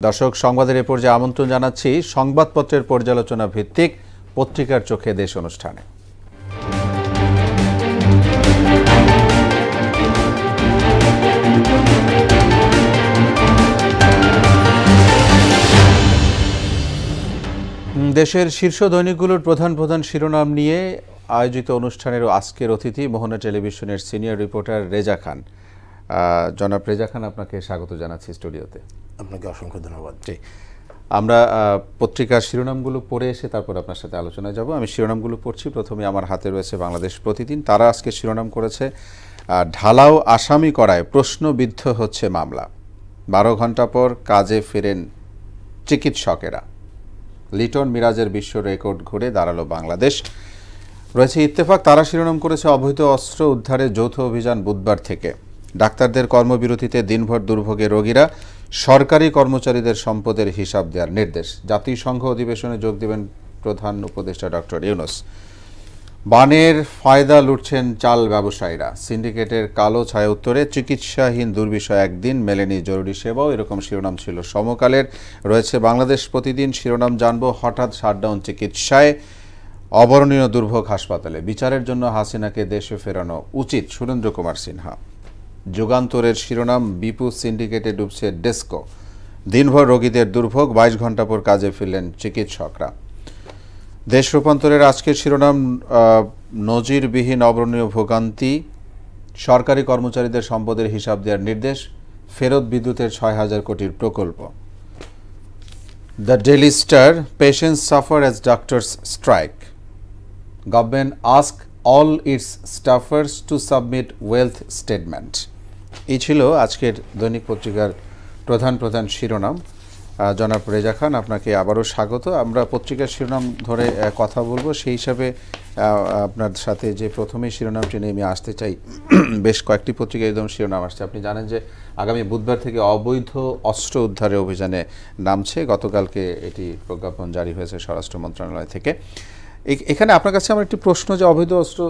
দর্শক সংবাদের এ পর্যায়ে আমন্ত্রণ জানাচ্ছি সংবাদপত্রের পর্যালোচনা ভিত্তিক পত্রিকার চোখে দেশ অনুষ্ঠানে। দেশের শীর্ষ দৈনিকগুলোর প্রধান প্রধান শিরোনাম নিয়ে আয়োজিত অনুষ্ঠানের আজকের অতিথি মোহনা টেলিভিশনের সিনিয়র রিপোর্টার রেজা খান। জনাব রেজা খান, আপনাকে স্বাগত জানাচ্ছি স্টুডিওতে। আপনাকে অসংখ্য ধন্যবাদ। আমরা পত্রিকার শিরোনামগুলো পড়ে এসে তারপর আপনার সাথে আলোচনায় যাব। আমি শিরোনামগুলো পড়ছি। প্রথমে আমার হাতে রয়েছে বাংলাদেশ প্রতিদিন। তারা আজকে শিরোনাম করেছে ঢালাও আসামি করায় প্রশ্নবিদ্ধ হচ্ছে মামলা, 12 ঘন্টা পর কাজে ফেরেন চিকিৎসকেরা। লিটন মিরাজের বিশ্ব রেকর্ড ঘুরে দাঁড়ালো বাংলাদেশ। রয়েছে ইত্তেফাক, তারা শিরোনাম করেছে অবৈধ অস্ত্র উদ্ধারে যৌথ অভিযান বুধবার থেকে। ডাক্তারদের কর্মবিরতিতে দিনভর দুর্ভোগে রোগীরা, সরকারি কর্মচারীদের সম্পদের হিসাব দেওয়ার নির্দেশ। জাতিসংঘ অধিবেশনে যোগ দেবেন প্রধান উপদেষ্টা ডক্টর ইউনূস। বানের ফায়দা লুটছেন চাল ব্যবসায়ীরা, সিন্ডিকেটের কালো ছায়া উত্তরে। চিকিৎসাহীন দুর্বিষহ একদিন, মেলেনি জরুরি সেবাও, এরকম শিরোনাম ছিল সমকালের। রয়েছে বাংলাদেশ প্রতিদিন, শিরোনাম জানবো হঠাৎ শাটডাউন চিকিৎসায়, অবর্ণনীয় দুর্ভোগ হাসপাতালে, বিচারের জন্য হাসিনাকে দেশে ফেরানো উচিত, সুরেন্দ্র কুমার সিনহা। যুগান্তরের শিরোনাম বিপু সিন্ডিকেটে ডুবছে ডেস্কো, দিনভর রোগীদের দুর্ভোগ, 22 ঘন্টা পর কাজে ফিরলেন চিকিৎসকরা। দেশ রূপান্তরের আজকের শিরোনাম নজিরবিহীন অবর্ণনীয় ভোগান্তি, সরকারি কর্মচারীদের সম্পদের হিসাব দেওয়ার নির্দেশ, ফেরত বিদ্যুতের 6,000 কোটির প্রকল্প। The daily star, patients suffer as doctors strike, government ask all its staffers to submit wealth statement. এই ছিল আজকের দৈনিক পত্রিকার প্রধান প্রধান শিরোনাম। জনাব রেজা খান, আপনাকে আবারও স্বাগত। আমরা পত্রিকার শিরোনাম ধরে কথা বলবো, সেই হিসাবে আপনার সাথে যে প্রথমেই শিরোনামটি নিয়ে আমি আসতে চাই। বেশ কয়েকটি পত্রিকায় একদম শিরোনাম আসছে। আপনি জানেন যে আগামী বুধবার থেকে অবৈধ অস্ত্র উদ্ধারে অভিযানে নামছে। গতকালকে এটি প্রজ্ঞাপন জারি হয়েছে স্বরাষ্ট্র মন্ত্রণালয় থেকে। এখানে আপনার কাছে আমার একটি প্রশ্ন, যে অবৈধ অস্ত্র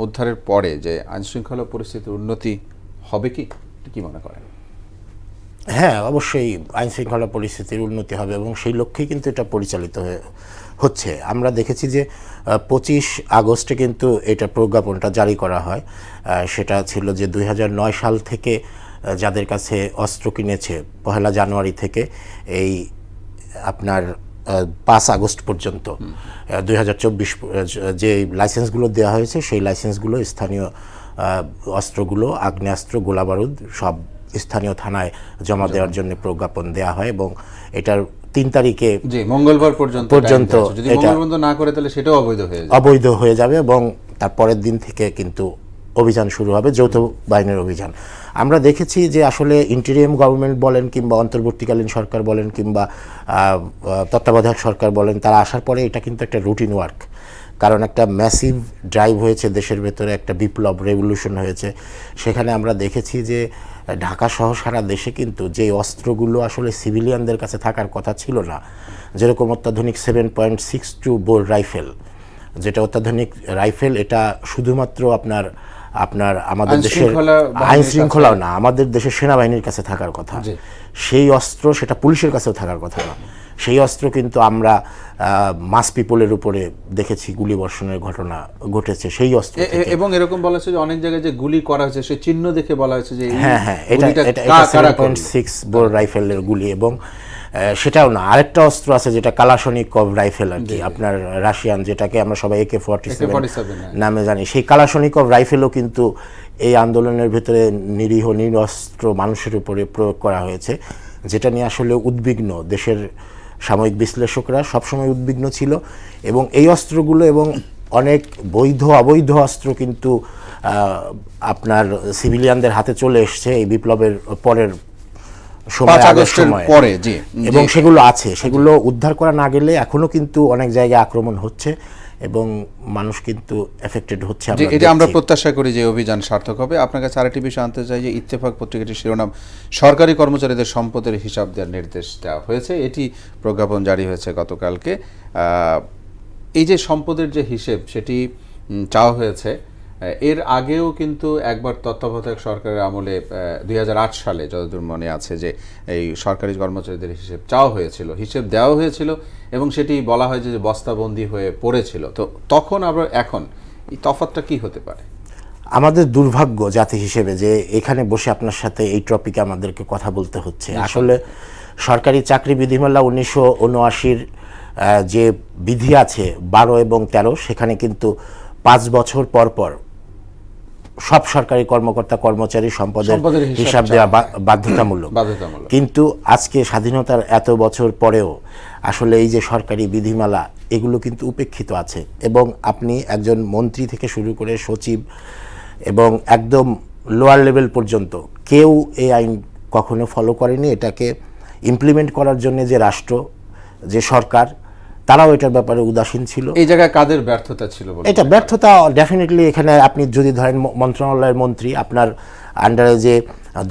উদ্ধারের পরে যে আইনশৃঙ্খলা পরিস্থিতির উন্নতি হবে কি মনে করেন? হ্যাঁ, অবশ্যই আইনশৃঙ্খলা পরিস্থিতির উন্নতি হবে এবং সেই লক্ষ্যেই কিন্তু এটা পরিচালিত হচ্ছে। আমরা দেখেছি যে 25 আগস্টে কিন্তু এটা প্রজ্ঞাপনটা জারি করা হয়। সেটা ছিল যে 2009 সাল থেকে যাদের কাছে অস্ত্র কিনেছে 1 জানুয়ারি থেকে এই আপনার 5 আগস্ট পর্যন্ত 2024 যে লাইসেন্সগুলো দেওয়া হয়েছে, সেই লাইসেন্সগুলো স্থানীয় অস্ত্রগুলো, আগ্নেয়াস্ত্র, গোলাবারুদ সব স্থানীয় থানায় জমা দেওয়ার জন্য প্রজ্ঞাপন দেওয়া হয় এবং এটার 3 তারিখে মঙ্গলবার পর্যন্ত না করে তাহলে সেটাও অবৈধ হয়ে যাবে এবং তার পরের দিন থেকে কিন্তু অভিযান শুরু হবে, যৌথ বাহিনীর অভিযান। আমরা দেখেছি যে আসলে ইন্টেরিয়াম গভর্নমেন্ট বলেন কিংবা অন্তর্বর্তীকালীন সরকার বলেন কিংবা তত্ত্বাবধায়ক সরকার বলেন, তারা আসার পরে এটা কিন্তু একটা রুটিন ওয়ার্ক। কারণ একটা ম্যাসিভ ড্রাইভ হয়েছে দেশের ভেতরে, একটা বিপ্লব, রেভলিউশন হয়েছে। সেখানে আমরা দেখেছি যে ঢাকা সহ সারা দেশে কিন্তু যে অস্ত্রগুলো আসলে সিভিলিয়ানদের কাছে থাকার কথা ছিল না, যেরকম অত্যাধুনিক 7.62 বোর রাইফেল, যেটা অত্যাধুনিক রাইফেল, এটা শুধুমাত্র আপনার আমাদের দেশের আইন শৃঙ্খলাও না, আমাদের দেশের সেনাবাহিনীর কাছে থাকার কথা। সেই অস্ত্র সেটা পুলিশের কাছেও থাকার কথা না। সেই অস্ত্র কিন্তু আমরা মাস পিপলের উপরে দেখেছি গুলি বর্ষণের ঘটনা ঘটেছে সেই অস্ত্র। এবং এরকম বলা হয়েছে যে অনেক জায়গায় যে গুলি করা হয়েছে সেই চিহ্ন দেখে বলা হয়েছে যে হ্যাঁ, এটা 7.6 বোর রাইফেলের গুলি। এবং সেটাও না, আরেকটা অস্ত্র আছে যেটা কালাশনিকভ রাইফেল আর কি, আপনার রাশিয়ান, যেটাকে আমরা সবাই AK-47 নামে জানি। সেই কালাশনিকভ রাইফেলও কিন্তু এই আন্দোলনের ভিতরে নিরীহ নিরস্ত্র মানুষের উপরে প্রয়োগ করা হয়েছে, যেটা নিয়ে আসলে উদ্বিগ্ন দেশের সাময়িক বিশ্লেষকরা সবসময় উদ্বিগ্ন ছিল। এবং এই অস্ত্রগুলো এবং অনেক বৈধ অবৈধ অস্ত্র কিন্তু আপনার সিভিলিয়ানদের হাতে চলে এসছে এই বিপ্লবের পরের সময়, এবং সেগুলো আছে, সেগুলো উদ্ধার করা না গেলে এখনো কিন্তু অনেক জায়গায় আক্রমণ হচ্ছে এবং মানুষ কিন্তু এফেক্টেড হচ্ছে। এটা আমরা প্রত্যাশা করি যে অভিযান সার্থক হবে। আপনার কাছে আরেকটি বিষয় আনতে চাই যে ইত্তেফাক পত্রিকাটির শিরোনাম সরকারি কর্মচারীদের সম্পদের হিসাব দেওয়ার নির্দেশ দেওয়া হয়েছে। এটি প্রজ্ঞাপন জারি হয়েছে গতকালকে। এই যে সম্পদের যে হিসেব সেটি চাওয়া হয়েছে, এর আগেও কিন্তু একবার তত্ত্বাবধায়ক সরকারের আমলে 2008 সালে যতদূর মনে আছে যে এই সরকারি কর্মচারীদের হিসেব চাওয়া হয়েছিল, হিসেব দেওয়া হয়েছিল এবং সেটি বলা হয় যে বস্তাবন্দি হয়ে পড়েছিল। তো তখন আবার এখন এই তফাৎটা কি হতে পারে? আমাদের দুর্ভাগ্য জাতি হিসেবে যে এখানে বসে আপনার সাথে এই টপিকে আমাদেরকে কথা বলতে হচ্ছে। আসলে সরকারি চাকরি বিধিমালা 1979 যে বিধি আছে 12 এবং 13, সেখানে কিন্তু 5 বছর পর পর সব সরকারি কর্মকর্তা কর্মচারী সম্পদের হিসাব দেওয়া বাধ্যতামূলক। কিন্তু আজকে স্বাধীনতার এত বছর পরেও আসলে এই যে সরকারি বিধিমালা এগুলো কিন্তু উপেক্ষিত আছে, এবং আপনি একজন মন্ত্রী থেকে শুরু করে সচিব এবং একদম লোয়ার লেভেল পর্যন্ত কেউ এই আইন কখনো ফলো করেনি। এটাকে ইমপ্লিমেন্ট করার জন্য যে রাষ্ট্র, যে সরকার, তারাও এটার ব্যাপারে উদাসীন ছিল। এই জায়গায় কাদের ব্যর্থতা ছিল? এটা ব্যর্থতা ডেফিনেটলি এখানে আপনি যদি ধরেন মন্ত্রণালয়ের মন্ত্রী, আপনার আন্ডারে যে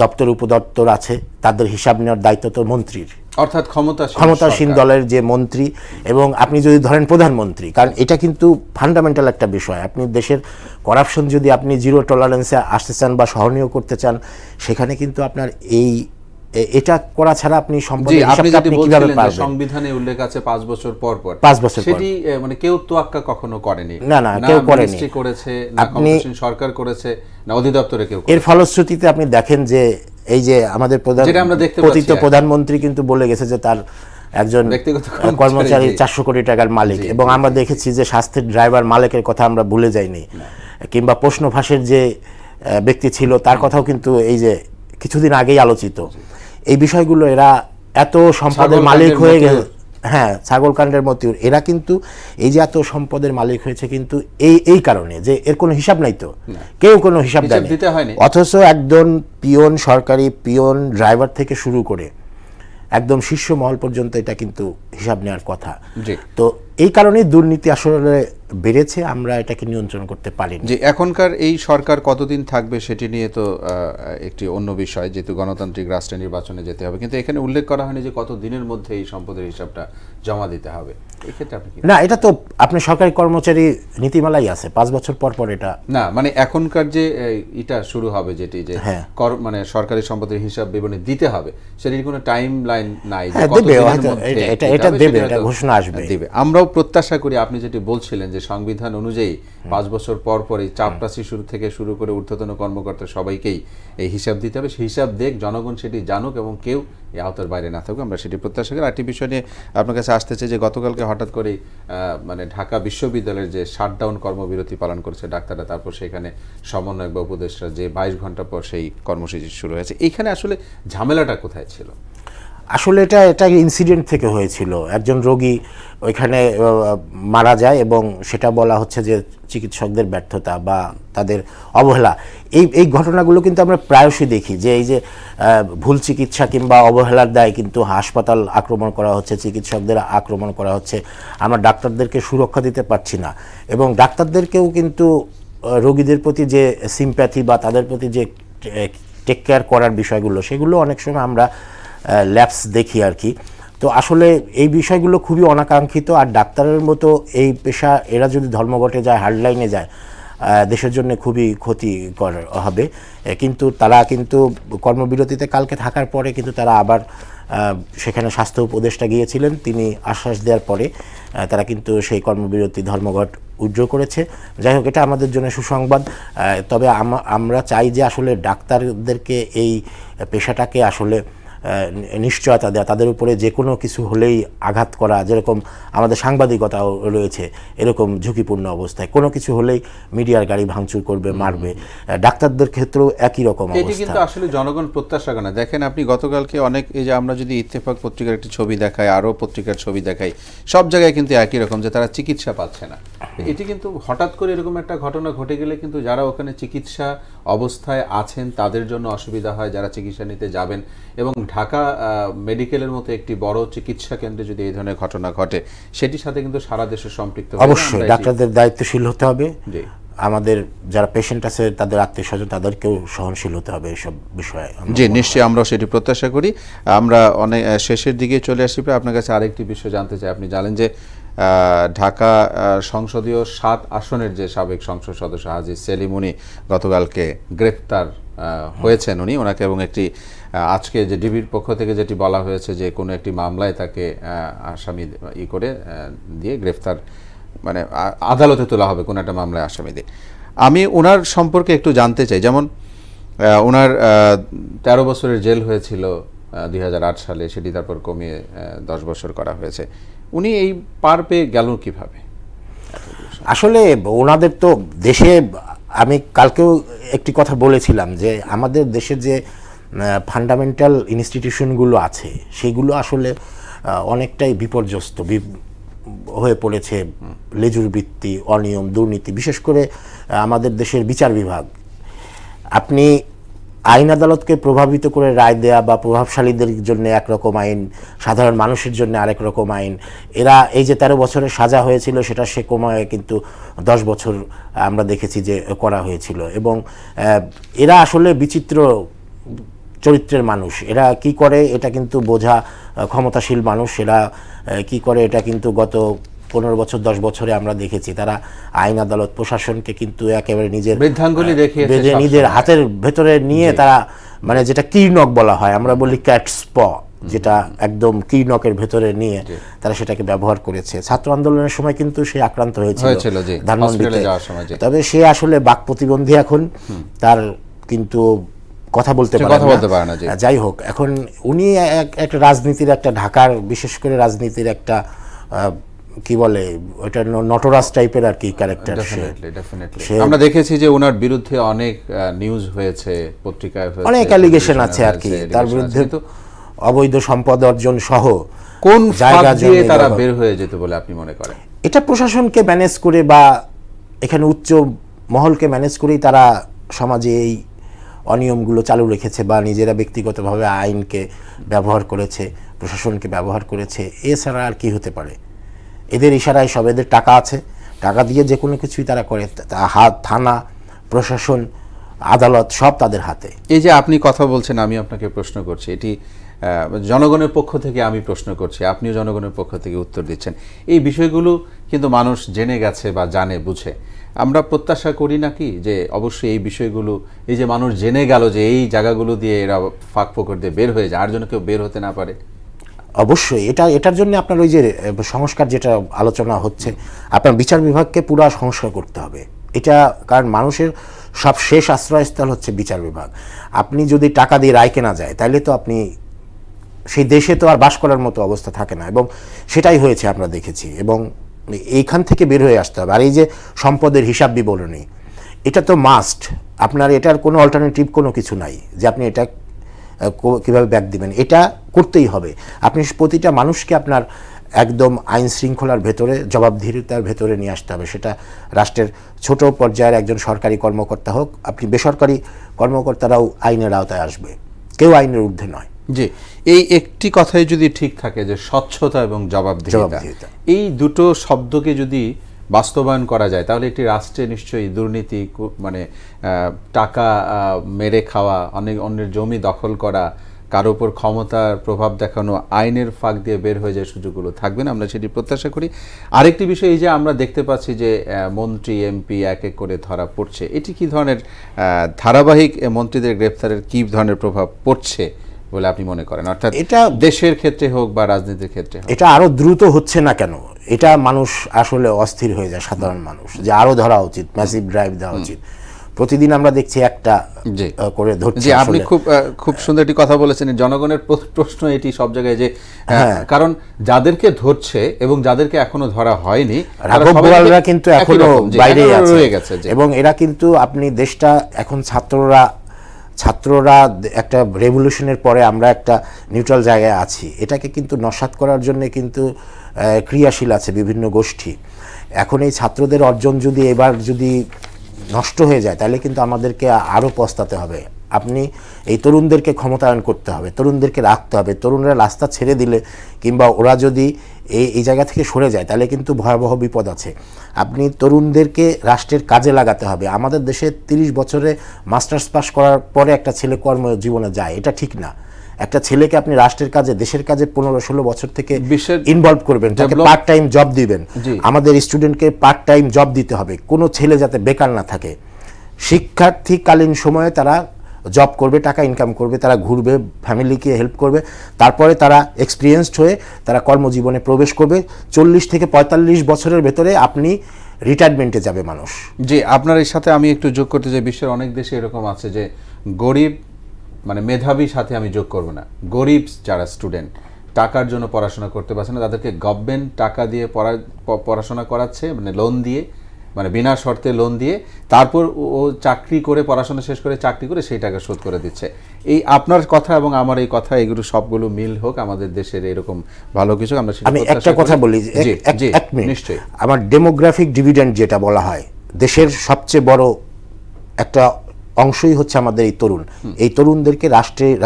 দপ্তর উপদপ্তর আছে তাদের হিসাব নেওয়ার দায়িত্ব তো মন্ত্রীর, অর্থাৎ ক্ষমতাসীন দলের যে মন্ত্রী, এবং আপনি যদি ধরেন প্রধানমন্ত্রী, কারণ এটা কিন্তু ফান্ডামেন্টাল একটা বিষয়। আপনি দেশের করাপশন যদি আপনি জিরো টলারেন্সে আসতে চান বা সহনীয় করতে চান, সেখানে কিন্তু আপনার এটা করা ছাড়া আপনি সম্পদের হিসাবটা আপনি কিভাবে পাবেন? সংবিধানে উল্লেখ আছে 5 বছর পর পর, 5 বছর সেটি মানে কেউ তোয়াক্কা কখনো করেনি। না কেউ করেনি, করেছে না কমিশন সরকার করেছে না অধিদপ্তরে কেউ। এর ফলশ্রুতিতে আপনি দেখেন যে এই যে আমাদের প্রধানমন্ত্রী কিন্তু বলে গেছে যে তার একজন কর্মচারী 400 কোটি টাকার মালিক, এবং আমরা দেখেছি যে স্বাস্থ্যের ড্রাইভার মালিকের কথা আমরা ভুলে যাইনি, কিংবা প্রশ্ন ফাঁসের যে ব্যক্তি ছিল তার কথাও কিন্তু এই যে কিছুদিন আগেই আলোচিত। এই বিষয়গুলো এরা এত সম্পদের মালিক হয়ে গেছে, হ্যাঁ, ছাগল কাণ্ডের মতো এরা কিন্তু এই যে এত সম্পদের মালিক হয়েছে কিন্তু এই কারণে যে এর কোনো হিসাব নাই, তো কেউ কোনো হিসাব দেয়নি। অথচ একজন পিয়ন, সরকারি পিয়ন, ড্রাইভার থেকে শুরু করে একদম শীর্ষ মহল পর্যন্ত এটা কিন্তু হিসাব নেওয়ার কথা। তো এই কারণেই দুর্নীতি আসলে বেড়েছে, আমরা এটাকে নিয়ন্ত্রণ করতে পারিনি। যে এখনকার এই সরকার কতদিন থাকবে সেটি নিয়ে তো একটি অন্য বিষয়, যেহেতু গণতান্ত্রিক রাষ্ট্রে নির্বাচনে যেতে হবে, কিন্তু এখানে উল্লেখ করা হয়নি যে কত দিনের মধ্যে এই সম্পদের হিসাবটা জমা দিতে হবে। এক্ষেত্রে আপনি না, এটা তো আপনি সরকারি কর্মচারী নীতিমালাই আছে 5 বছর পর পর এটা না, মানে এখনকার যে এটা শুরু হবে যেটি যে মানে সরকারি সম্পদের হিসাব বিবরণী দিতে হবে, সেটির কোনো টাইম লাইন নাই যে কত দিনের মধ্যে এটা দেবে, এটা ঘোষণা আসবে। আমরাও প্রত্যাশা করি আপনি যেটি বলছিলেন যে সংবিধান অনুযায়ী 5 বছর পর পরই চাপরাশি থেকে শুরু করে ঊর্ধ্বতন কর্মকর্তা সবাইকেই এই হিসাব দিতে হবে। সেই হিসাব দেখ জনগণ সেটি জানুক এবং কেউ এই আওতার বাইরে না থাকুক, আমরা সেটি প্রত্যাশা করি। আরেকটি বিষয় নিয়ে আপনার কাছে আসতে চাই যে গতকালকে হঠাৎ করেই মানে ঢাকা বিশ্ববিদ্যালয়ের যে শাটডাউন কর্মবিরতি পালন করেছে ডাক্তাররা, তারপর সেখানে সমন্বয়ক বা উপদেষ্টা যে 22 ঘন্টা পর সেই কর্মসূচি শুরু হয়েছে, এইখানে আসলে ঝামেলাটা কোথায় ছিল? আসলে এটা ইনসিডেন্ট থেকে হয়েছিল। একজন রোগী ওইখানে মারা যায় এবং সেটা বলা হচ্ছে যে চিকিৎসকদের ব্যর্থতা বা তাদের অবহেলা। এই ঘটনাগুলো কিন্তু আমরা প্রায়শই দেখি যে এই যে ভুল চিকিৎসা কিংবা অবহেলার দায় কিন্তু হাসপাতাল আক্রমণ করা হচ্ছে, চিকিৎসকদের আক্রমণ করা হচ্ছে। আমরা ডাক্তারদেরকে সুরক্ষা দিতে পারছি না, এবং ডাক্তারদেরকেও কিন্তু রোগীদের প্রতি যে সিম্প্যাথি বা তাদের প্রতি যে টেক কেয়ার করার বিষয়গুলো, সেগুলো অনেক সময় আমরা ল্যাপস দেখি আর কি। তো আসলে এই বিষয়গুলো খুবই অনাকাঙ্ক্ষিত। আর ডাক্তারের মতো এই পেশা, এরা যদি ধর্মঘটে যায়, হার্ডলাইনে যায়, দেশের জন্য খুবই ক্ষতিকর হবে। কিন্তু তারা কিন্তু কর্মবিরতিতে কালকে থাকার পরে কিন্তু তারা আবার সেখানে স্বাস্থ্য উপদেষ্টা গিয়েছিলেন, তিনি আশ্বাস দেওয়ার পরে তারা কিন্তু সেই কর্মবিরতি ধর্মঘট উইথড্র করেছে। যাই হোক, এটা আমাদের জন্য সুসংবাদ। তবে আমরা চাই যে আসলে ডাক্তারদেরকে এই পেশাটাকে আসলে নিশ্চয়তা দেওয়া, তাদের উপরে যে কোনো কিছু হলেই আঘাত করা, যেরকম আমাদের সাংবাদিকতাও রয়েছে, এরকম ঝুঁকিপূর্ণ অবস্থায় কোনো কিছু হলেই মিডিয়ার গাড়ি ভাঙচুর করবে, মারবে, ডাক্তারদের ক্ষেত্রেও একই রকম অবস্থা। এটি কিন্তু আসলে জনগণ প্রত্যাশা করে না। দেখেন আপনি গতকালকে অনেক, এই যে আমরা যদি ইত্তেফাক পত্রিকার একটি ছবি দেখাই, আরও পত্রিকার ছবি দেখাই, সব জায়গায় কিন্তু একই রকম যে তারা চিকিৎসা পাচ্ছে না। এটি কিন্তু হঠাৎ করে এরকম একটা ঘটনা ঘটে গেলে কিন্তু যারা ওখানে চিকিৎসা অবস্থায় আছেন তাদের জন্য অসুবিধা হয়, যারা চিকিৎসা নিতে যাবেন। এবং ঢাকা মেডিকেলের মতো একটি বড় চিকিৎসা কেন্দ্রে যদি এই ধরনের ঘটনা ঘটে, সেটির সাথে কিন্তু সারা দেশের সম্পৃক্ত। অবশ্যই ডাক্তারদের দায়িত্বশীল হতে হবে, আমাদের যারা পেশেন্ট আছে তাদের আত্মীয় স্বজন তাদেরকেও সহনশীল হতে হবে এইসব বিষয়ে। জি, নিশ্চয়ই আমরাও সেটি প্রত্যাশা করি। আমরা অনেক শেষের দিকে চলে আসি। আপনার কাছে আরেকটি বিষয় জানতে চাই। আপনি জানেন যে ঢাকা সংসদীয় 7 আসনের যে সাবেক সংসদ সদস্য হাজী সেলিম, উনি গতকালকে গ্রেফতার হয়েছেন ওনাকে, এবং একটি আজকে যে ডিবির পক্ষ থেকে যেটি বলা হয়েছে যে কোনো একটি মামলায় তাকে আসামি করে দিয়ে গ্রেফতার, মানে আদালতে তোলা হবে কোনো একটা মামলায় আসামি দিয়ে। আমি ওনার সম্পর্কে একটু জানতে চাই, যেমন ওনার 13 বছরের জেল হয়েছিল 2008 সালে, সেটি তারপর কমিয়ে 10 বছর করা হয়েছে। উনি এই পার পেয়ে গেল কিভাবে? আসলে ওনাদের তো দেশে, আমি কালকেও একটি কথা বলেছিলাম যে আমাদের দেশের যে ফান্ডামেন্টাল ইনস্টিটিউশনগুলো আছে সেগুলো আসলে অনেকটাই বিপর্যস্ত হয়ে পড়েছে। লেজুর বৃত্তি, অনিয়ম, দুর্নীতি, বিশেষ করে আমাদের দেশের বিচার বিভাগ। আপনি আইন আদালতকে প্রভাবিত করে রায় দেয়া বা প্রভাবশালীদের জন্য একরকম আইন, সাধারণ মানুষের জন্য আরেক রকম আইন। এরা এই যে 13 বছরের সাজা হয়েছিল সেটা সে কমায় কিন্তু 10 বছর আমরা দেখেছি যে করা হয়েছিল। এবং এরা আসলে বিচিত্র চরিত্রের মানুষ। এরা কি করে এটা কিন্তু বোঝা ক্ষমতাশীল মানুষ। এরা কি করে এটা কিন্তু গত 15 বছর 10 বছরে আমরা দেখেছি। তারা আইন আদালত প্রশাসনকে কিন্তু একেবারে নিজের হাতের ভেতরে নিয়ে তারা, মানে যেটা কিরনক বলা হয়, আমরা বলি ক্যাটস প, যেটা একদম কিরনকের ভেতরে নিয়ে তারা সেটাকে ব্যবহার করেছে। ছাত্র আন্দোলনের সময় কিন্তু সে আক্রান্ত হয়েছিল ধানমন্ডিতে। তবে সে আসলে বাক প্রতিবন্ধী, এখন তার কিন্তু কথা বলতে পারে না। যাই হোক, এখন উনি একটা রাজনীতির, একটা ঢাকার বিশেষ করে রাজনীতির একটা কি বলে ওটা নটরাজ টাইপের আর কি ক্যারেক্টার। আমরা দেখেছি যে ওনার বিরুদ্ধে অনেক নিউজ হয়েছে, পত্রিকায় অনেক অ্যালিগেশন আছে আর কি তার বিরুদ্ধে, তো অবৈধ সম্পদ অর্জন সহ। কোন জায়গা দিয়ে তারা বের হয়ে যেত বলে আপনি মনে করেন? এটা প্রশাসনকে ম্যানেজ করে বা এখানে উচ্চ মহলকে ম্যানেজ করেই তারা সমাজে এই অনিয়মগুলো চালু রেখেছে, বা নিজেরা ব্যক্তিগতভাবে আইনকে ব্যবহার করেছে, প্রশাসনকে ব্যবহার করেছে। এছাড়া আর কি হতে পারে? এদের ইশারায় সব, এদের টাকা আছে, টাকা দিয়ে যে কোনো কিছুই তারা করে। থানা, প্রশাসন, আদালত সব তাদের হাতে। এই যে আপনি কথা বলছেন, আমি আপনাকে প্রশ্ন করছি, এটি জনগণের পক্ষ থেকে আমি প্রশ্ন করছি, আপনিও জনগণের পক্ষ থেকে উত্তর দিচ্ছেন। এই বিষয়গুলো কিন্তু মানুষ জেনে গেছে বা জানে বুঝে। আমরা প্রত্যাশা করি নাকি যে অবশ্যই এই বিষয়গুলো, এই যে মানুষ জেনে গেল যে এই জায়গাগুলো দিয়ে এরা ফাঁক ফোকর দিয়ে বের হয়ে যায়, আর জন্য কেউ বের হতে না পারে? অবশ্যই এটার জন্য আপনার ওই যে সংস্কার যেটা আলোচনা হচ্ছে, আপনার বিচার বিভাগকে পুরো সংস্কার করতে হবে। এটা কারণ মানুষের সব শেষ আশ্রয়স্থল হচ্ছে বিচার বিভাগ। আপনি যদি টাকা দিয়ে রায় কেনা যায়, তাহলে তো আপনি সেই দেশে তো আর বাস করার মতো অবস্থা থাকে না, এবং সেটাই হয়েছে আমরা দেখেছি। এবং এইখান থেকে বের হয়ে আসতে হবে। আর এই যে সম্পদের হিসাব বিবরণী, এটা তো মাস্ট। আপনার এটার কোনো অল্টারনেটিভ কোনো কিছু নাই যে আপনি এটা কীভাবে ব্যাক দিবেন, এটা করতেই হবে। আপনি প্রতিটা মানুষকে আপনার একদম আইন শৃঙ্খলার ভেতরে, জবাবদিহিতার ভেতরে নিয়ে আসতে হবে। সেটা রাষ্ট্রের ছোট পর্যায়ের একজন সরকারি কর্মকর্তা হোক, আপনি বেসরকারি কর্মকর্তারাও আইনের আওতায় আসবে, কেউ আইনের ঊর্ধ্বে নয়। জি, এই একটি কথাই যদি ঠিক থাকে যে স্বচ্ছতা এবং জবাবদিহিতা, এই দুটো শব্দকে যদি বাস্তবায়ন করা যায়, তাহলে একটি রাষ্ট্রে নিশ্চয়ই দুর্নীতি, মানে টাকা মেরে খাওয়া, অন্যের জমি দখল করা, কারো উপর ক্ষমতার প্রভাব দেখানো, আইনের ফাঁক দিয়ে বের হয়ে যায় সুযোগগুলো থাকবে না, আমরা সেটি প্রত্যাশা করি। আরেকটি বিষয়, এই যে আমরা দেখতে পাচ্ছি যে মন্ত্রী এমপি এক এক করে ধরা পড়ছে, এটি কি ধরনের ধারাবাহিক মন্ত্রীদের গ্রেফতারের কি ধরনের প্রভাব পড়ছে বলে আপনি মনে করেন? অর্থাৎ এটা দেশের ক্ষেত্রে হোক বা রাজনীতির ক্ষেত্রে হোক, এটা আরো দ্রুত হচ্ছে না কেন? এটা মানুষ আসলে অস্থির হয়ে যায়, সাধারণ মানুষ, যে আরো ধরা উচিত, ম্যাসিভ ড্রাইভ দেওয়া উচিত। প্রতিদিন আমরা দেখছি একটা করে ধরছে। আপনি খুব সুন্দর একটি কথা বলেছেন। জনগণের প্রশ্ন এটি সব জায়গায় যে, কারণ যাদেরকে ধরছে এবং যাদেরকে এখনো ধরা হয়নি, রাঘবরা কিন্তু এখনো বাইরে আছে, এবং এরা কিন্তু, আপনি দেশটা এখন ছাত্ররা একটা রেভলিউশনের পরে আমরা একটা নিউট্রাল জায়গায় আছি, এটাকে কিন্তু নস্যাৎ করার জন্য কিন্তু ক্রিয়াশীল আছে বিভিন্ন গোষ্ঠী। এখন এই ছাত্রদের অর্জন যদি এবার যদি নষ্ট হয়ে যায়, তাহলে কিন্তু আমাদেরকে আরও পস্তাতে হবে। আপনি এই তরুণদেরকে ক্ষমতায়ন করতে হবে, তরুণদেরকে রাখতে হবে। তরুণরা রাস্তা ছেড়ে দিলে কিংবা ওরা যদি এই জায়গা থেকে সরে যায়, তাহলে কিন্তু ভয়াবহ বিপদ আছে। আপনি তরুণদেরকে রাষ্ট্রের কাজে লাগাতে হবে। আমাদের দেশে 30 বছরে মাস্টার্স পাস করার পরে একটা ছেলে কর্মজীবনে যায়, এটা ঠিক না। একটা ছেলেকে আপনি রাষ্ট্রের কাজে, দেশের কাজে 15-16 বছর থেকে বিশ্বের ইনভলভ করবেন, তাকে পার্ট টাইম জব দিবেন। জি। আমাদের স্টুডেন্টকে পার্ট টাইম জব দিতে হবে, কোনো ছেলে যাতে বেকার না থাকে। শিক্ষার্থীকালীন সময়ে তারা জব করবে, টাকা ইনকাম করবে, তারা ঘুরবে, ফ্যামিলিকে হেল্প করবে, তারপরে তারা এক্সপিরিয়েন্সড হয়ে তারা কর্মজীবনে প্রবেশ করবে। 40 থেকে 45 বছরের ভেতরে আপনি রিটায়ারমেন্টে যাবে মানুষ। জি, আপনার এর সাথে আমি একটু যোগ করতে চাই, বিশ্বের অনেক দেশে এরকম আছে যে গরিব মানে মেধাবীর সাথে আমি যোগ করব না, গরিব যারা স্টুডেন্ট টাকার জন্য পড়াশোনা করতে পারছে না, তাদেরকে গভর্নমেন্ট টাকা দিয়ে পড়াশোনা করাচ্ছে, মানে লোন দিয়ে, মানে বিনা শর্তে লোন দিয়ে, তারপর ও চাকরি করে, পড়াশোনা শেষ করে চাকরি করে সেই টাকা শোধ করে দিচ্ছে। এই আপনার কথা এবং আমার এই কথা, এগুলো সবগুলো মিল হোক আমাদের দেশের এরকম ভালো কিছু। আমি একটা কথা বলি, এক মিনিট, নিশ্চয়ই। আমার ডেমোগ্রাফিক ডিভিডেন্ড যেটা বলা হয়, দেশের সবচেয়ে বড় একটা অংশই হচ্ছে আমাদের এই তরুণ। এই তরুণদেরকে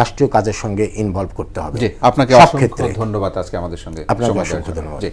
রাষ্ট্রীয় কাজের সঙ্গে ইনভলভ করতে হবে। জি, আপনাকে সব অসংখ্য ক্ষেত্রে ধন্যবাদ আজকে আমাদের সঙ্গে আপনাকে সময় দেওয়ার অসংখ্য জন্য। ধন্যবাদ। জি।